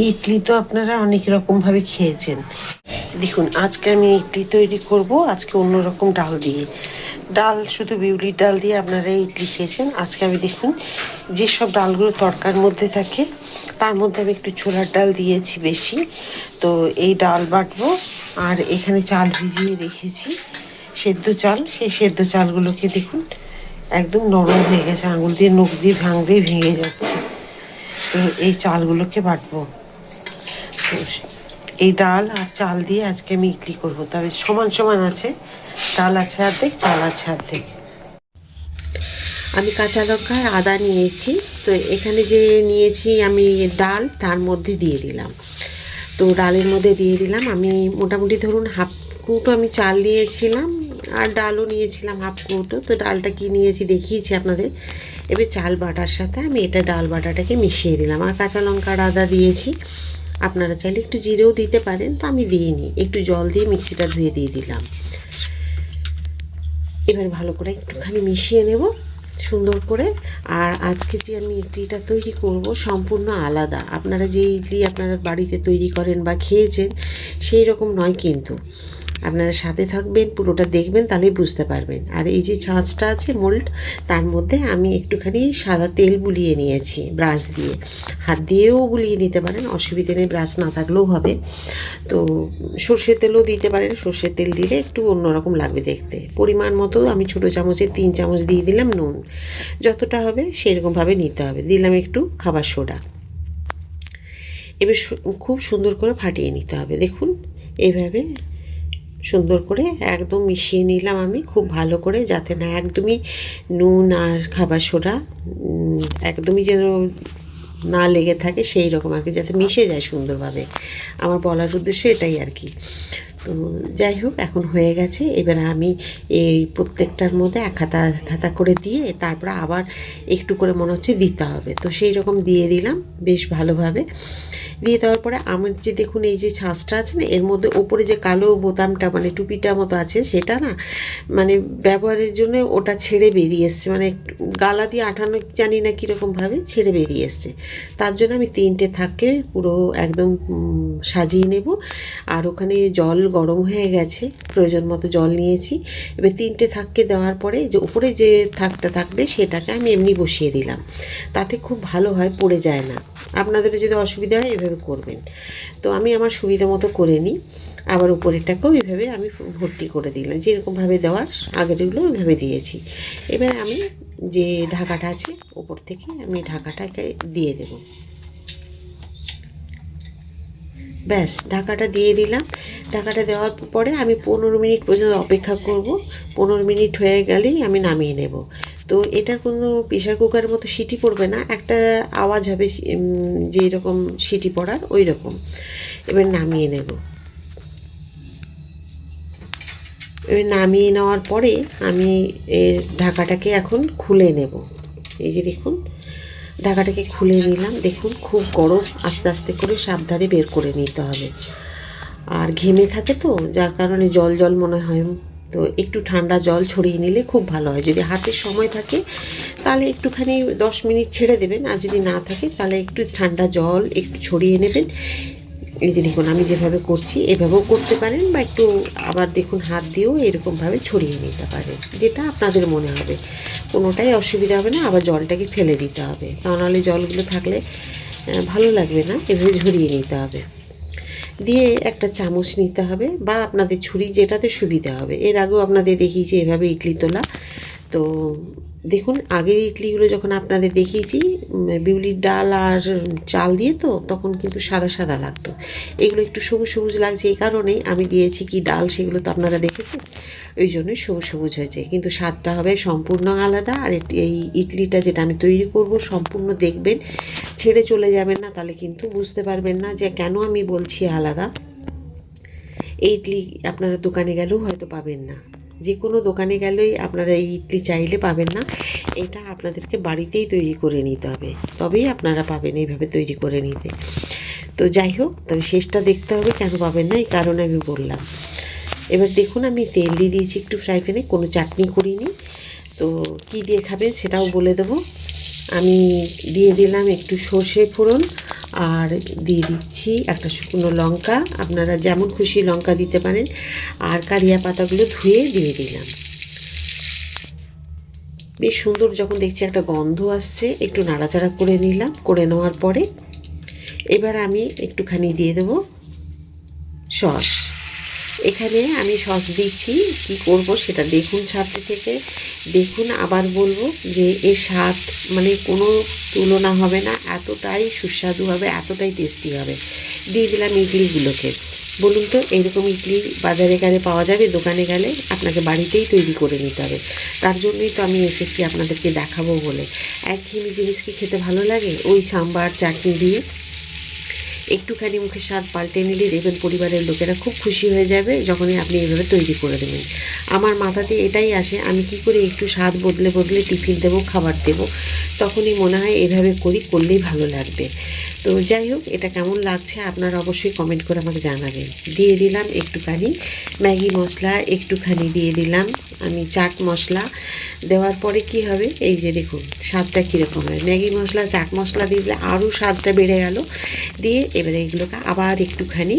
ইডলি তো আপনারা অনেক রকমভাবে খেয়েছেন। দেখুন আজকে আমি ইডলি তৈরি করব আজকে অন্যরকম ডাল দিয়ে। ডাল শুধু বিউলির ডাল দিয়ে আপনারা ইডলি খেয়েছেন। আজকে আমি দেখুন যেসব ডালগুলো তড়কার মধ্যে থাকে তার মধ্যে আমি একটু ছোলার ডাল দিয়েছি বেশি। তো এই ডাল বাটবো। আর এখানে চাল ভিজিয়ে রেখেছি, সেদ্ধ চাল। সেই সেদ্ধ চালগুলোকে দেখুন একদম নরম হয়ে গেছে, আঙুল দিয়ে নখ দিয়ে ভাঙতেই ভেঙে যাচ্ছে। তো এই চালগুলোকে বাটবো। এই ডাল আর চাল দিয়ে আজকে আমি ইডলি করবো। তবে সমান সমান আছে, ডাল আছে অর্ধেক, চাল আছে অর্ধেক। আমি কাঁচা লঙ্কা আর আদা নিয়েছি। তো এখানে যে নিয়েছি আমি ডাল, তার মধ্যে দিয়ে দিলাম। তো ডালের মধ্যে দিয়ে দিলাম আমি মোটামুটি ধরুন হাফ কৌটো আমি চাল নিয়েছিলাম, আর ডালও নিয়েছিলাম হাফ কৌটো। তো ডালটা কি নিয়েছি দেখিয়েছি আপনাদের। এবার চাল বাটার সাথে আমি এটা ডাল বাটাটাকে মিশিয়ে দিলাম, আর কাঁচা লঙ্কা আর আদা দিয়েছি। আপনারা চাইলে একটু জিরেও দিতে পারেন, তো আমি দিইনি। একটু জল দিয়ে মিক্সিটা ধুয়ে দিয়ে দিলাম। এবার ভালো করে একটুখানি মিশিয়ে নেব সুন্দর করে। আর আজকে যে আমি ইডলিটা তৈরি করব সম্পূর্ণ আলাদা। আপনারা যে ইডলি আপনারা বাড়িতে তৈরি করেন বা খেয়েছেন সেই রকম নয় কিন্তু। আপনারা সাথে থাকবেন, পুরোটা দেখবেন, তাহলেই বুঝতে পারবেন। আর এই যে ছাঁচটা আছে মোল্ড, তার মধ্যে আমি একটুখানি সাদা তেল বুলিয়ে নিয়েছি ব্রাশ দিয়ে। হাত দিয়েও বুলিয়ে নিতে পারেন, অসুবিধে নেই, ব্রাশ না থাকলেও হবে। তো সর্ষের তেলও দিতে পারেন, সর্ষের তেল দিলে একটু অন্যরকম লাগবে দেখতে। পরিমাণ মতো আমি ছোটো চামচে 3 চামচ দিয়ে দিলাম নুন। যতটা হবে সেরকমভাবে নিতে হবে। দিলাম একটু খাবার সোডা। এবার খুব সুন্দর করে ফাটিয়ে নিতে হবে। দেখুন এইভাবে সুন্দর করে একদম মিশিয়ে নিলাম আমি খুব ভালো করে, যাতে না একদমই নুন আর খাবার সোডা একদমই যেন না লেগে থাকে, সেই রকম আর কি, যাতে মিশে যায় সুন্দরভাবে। আমার বলার উদ্দেশ্য এটাই আর কি। তো যাই হোক, এখন হয়ে গেছে। এবার আমি এই প্রত্যেকটার মধ্যে এক হাতা হাতা করে দিয়ে তারপরে আবার একটু করে মনে হচ্ছে দিতে হবে, তো সেই রকম দিয়ে দিলাম বেশ ভালোভাবে। দিয়ে দেওয়ার পরে আমার যে দেখুন এই যে ছাঁচটা আছে না, এর মধ্যে ওপরে যে কালো বোতামটা মানে টুপিটা মতো আছে, সেটা না মানে ব্যবহারের জন্য ওটা ছেড়ে বেরিয়ে এসছে, মানে গালা দিয়ে আঠানো জানি না কীরকমভাবে ছেড়ে বেরিয়ে এসছে। তার জন্য আমি 3টে থাককে পুরো একদম সাজিয়ে নেব। আর ওখানে জল গরম হয়ে গেছে, প্রয়োজন মতো জল নিয়েছি। এবার 3টে থাককে দেওয়ার পরে যে উপরে যে থাকটা থাকবে সেটাকে আমি এমনি বসিয়ে দিলাম, তাতে খুব ভালো হয়, পড়ে যায় না। আপনাদের যদি অসুবিধা হয় এভাবে করবেন। তো আমি আমার সুবিধা মতো করে নিই। আবার উপরেরটাকেও এইভাবে আমি ভর্তি করে দিলাম, যেরকমভাবে দেওয়ার আগেরগুলো ওইভাবে দিয়েছি। এবার আমি যে ঢাকাটা আছে উপর থেকে আমি ঢাকাটাকে দিয়ে দেব। ব্যাস, ঢাকাটা দিয়ে দিলাম। ঢাকাটা দেওয়ার পরে আমি 15 মিনিট পর্যন্ত অপেক্ষা করব। 15 মিনিট হয়ে গেলেই আমি নামিয়ে নেব। তো এটার কোনো প্রেশার কুকারের মতো সিটি পড়বে না, একটা আওয়াজ হবে যেই রকম সিটি পড়ার ওই রকম। এবার নামিয়ে নেব। এবার নামিয়ে নেওয়ার পরে আমি এর ঢাকাটাকে এখন খুলে নেব। এই যে দেখুন ঢাকাটাকে খুলে নিলাম। দেখুন খুব গরম, আস্তে আস্তে করে সাবধানে বের করে নিতে হবে। আর ঘেমে থাকে তো, যার কারণে জল জল মনে হয়। তো একটু ঠান্ডা জল ছড়িয়ে নিলে খুব ভালো হয়। যদি হাতে সময় থাকে তাহলে একটুখানি 10 মিনিট ছেড়ে দেবেন, আর যদি না থাকে তাহলে একটু ঠান্ডা জল একটু ছড়িয়ে নেবেন। এই যে দেখুন আমি যেভাবে করছি এভাবেও করতে পারেন, বা একটু আবার দেখুন হাত দিয়েও এরকমভাবে ছড়িয়ে নিতে পারেন, যেটা আপনাদের মনে হবে। কোনোটাই অসুবিধা হবে না। আবার জলটাকে ফেলে দিতে হবে, তা নাহলে জলগুলো থাকলে ভালো লাগবে না। এভাবে ঝরিয়ে নিতে হবে। দিয়ে একটা চামচ নিতে হবে, বা আপনাদের ছুরি যেটাতে সুবিধা হবে। এর আগেও আপনাদের দেখিয়েছি এভাবে ইডলি তোলা। তো দেখুন আগের ইডলিগুলো যখন আপনাদের দেখিয়েছি বিউলির ডাল আর চাল দিয়ে, তো তখন কিন্তু সাদা সাদা লাগতো। এগুলো একটু সবুজ সবুজ লাগছে, এই কারণেই আমি দিয়েছি কি ডাল, সেগুলো তো আপনারা দেখেছেন, ওই জন্যই সবুজ সবুজ হয়েছে। কিন্তু স্বাদটা হবে সম্পূর্ণ আলাদা। আর এই ইডলিটা যেটা আমি তৈরি করব সম্পূর্ণ দেখবেন, ছেড়ে চলে যাবেন না, তাহলে কিন্তু বুঝতে পারবেন না যে কেন আমি বলছি আলাদা। এই ইডলি আপনারা দোকানে গেলেও হয়তো পাবেন না, যে কোনো দোকানে গেলেই আপনারা এই ইডলি চাইলে পাবেন না। এটা আপনাদেরকে বাড়িতেই তৈরি করে নিতে হবে, তবেই আপনারা পাবেন এইভাবে তৈরি করে নিতে। তো যাই হোক, তবে শেষটা দেখতে হবে, কেন পাবেন না এই কারণে আমি বললাম। এবার দেখুন আমি তেল দিয়ে দিয়েছি একটু ফ্রাই প্যানে, কোনো চাটনি করিনি। তো কি দিয়ে খাবেন সেটাও বলে দেবো। আমি দিয়ে দিলাম একটু সর্ষে ফোড়ন আর দিয়ে দিচ্ছি একটা শুকনো লঙ্কা, আপনারা যেমন খুশি লঙ্কা দিতে পারেন, আর কারিয়া পাতাগুলো ধুয়ে দিয়ে দিলাম। বেশ সুন্দর যখন দেখছি একটা গন্ধ আসছে, একটু নাড়াচাড়া করে নিলাম। করে নেওয়ার পরে এবার আমি একটুখানি দিয়ে দেবো সস। এখানে আমি সস দিচ্ছি, কি করব সেটা দেখুন ছাড়তে থেকে। দেখুন, আবার বলবো যে এর স্বাদ মানে কোনো তুলনা হবে না, এতটাই সুস্বাদু হবে, এতটাই টেস্টি হবে। দিয়ে দিলাম ইডলিগুলোকে। বলুন তো, এরকম ইডলি বাজারে গেলে পাওয়া যাবে? দোকানে গেলে আপনাকে বাড়িতেই তৈরি করে নিতে হবে। তার জন্যই তো আমি এসেছি আপনাদেরকে দেখাবো বলে। একঘেয়েমি জিনিস কি খেতে ভালো লাগে? ওই সাম্বার চাটনি দিয়ে একটুখানি মুখে স্বাদ পাল্টে নিলে দেখবেন পরিবারের লোকেরা খুব খুশি হয়ে যাবে যখনই আপনি এভাবে তৈরি করে দেবেন। আমার মাথাতে এটাই আসে, আমি কি করে একটু স্বাদ বদলে বদলে টিফিন দেবো, খাবার দেবো, তখনই মনে হয় এভাবে করলেই ভালো লাগবে। তো যাই হোক, এটা কেমন লাগছে আপনারা অবশ্যই কমেন্ট করে আমাকে জানাবেন। দিয়ে দিলাম একটুখানি ম্যাগি মশলা, একটুখানি দিয়ে দিলাম আমি চাট মশলা। দেওয়ার পরে কি হবে, এই যে দেখুন স্বাদটা কীরকম হয়। ম্যাগি মশলা, চাট মশলা দিয়ে দিলে আরও স্বাদটা বেড়ে গেল। দিয়ে এবারে এগুলোকে আবার একটুখানি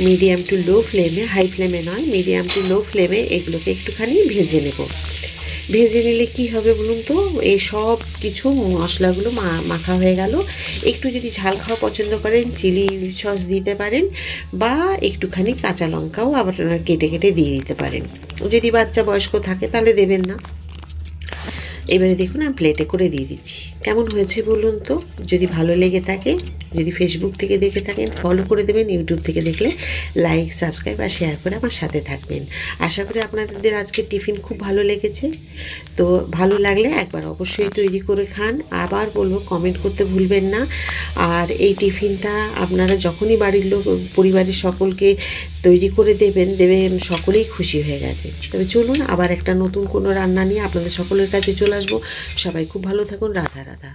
মিডিয়াম টু লো ফ্লেমে, হাই ফ্লেমে নয়, মিডিয়াম টু লো ফ্লেমে এগুলোকে একটুখানি ভেজে নেব। ভেজে নিলে কি হবে বলুন তো, এই সব কিছু মশলাগুলো মাখা হয়ে গেল। একটু যদি ঝাল খাওয়া পছন্দ করেন চিলি সস দিতে পারেন, বা একটুখানি কাঁচা লঙ্কাও আবার কেটে কেটে দিয়ে দিতে পারেন। যদি বাচ্চা বয়স্ক থাকে তাহলে দেবেন না। এবারে দেখুন আমি প্লেটে করে দিয়ে দিচ্ছি। কেমন হয়েছে বলুন তো? যদি ভালো লেগে থাকে, যদি ফেসবুক থেকে দেখে থাকেন ফলো করে দেবেন, ইউটিউব থেকে দেখলে লাইক, সাবস্ক্রাইব আর শেয়ার করে আমার সাথে থাকবেন। আশা করি আপনাদের আজকে টিফিন খুব ভালো লেগেছে। তো ভালো লাগলে একবার অবশ্যই তৈরি করে খান। আবার বলবো, কমেন্ট করতে ভুলবেন না। আর এই টিফিনটা আপনারা যখনই বাড়ির লোক, পরিবারের সকলকে তৈরি করে দেবেন সকলেই খুশি হয়ে গেছে। তবে চলুন আবার একটা নতুন কোনো রান্না নিয়ে আপনাদের সকলের কাছে চলে আসবো। সবাই খুব ভালো থাকুন। রাধা রাধা।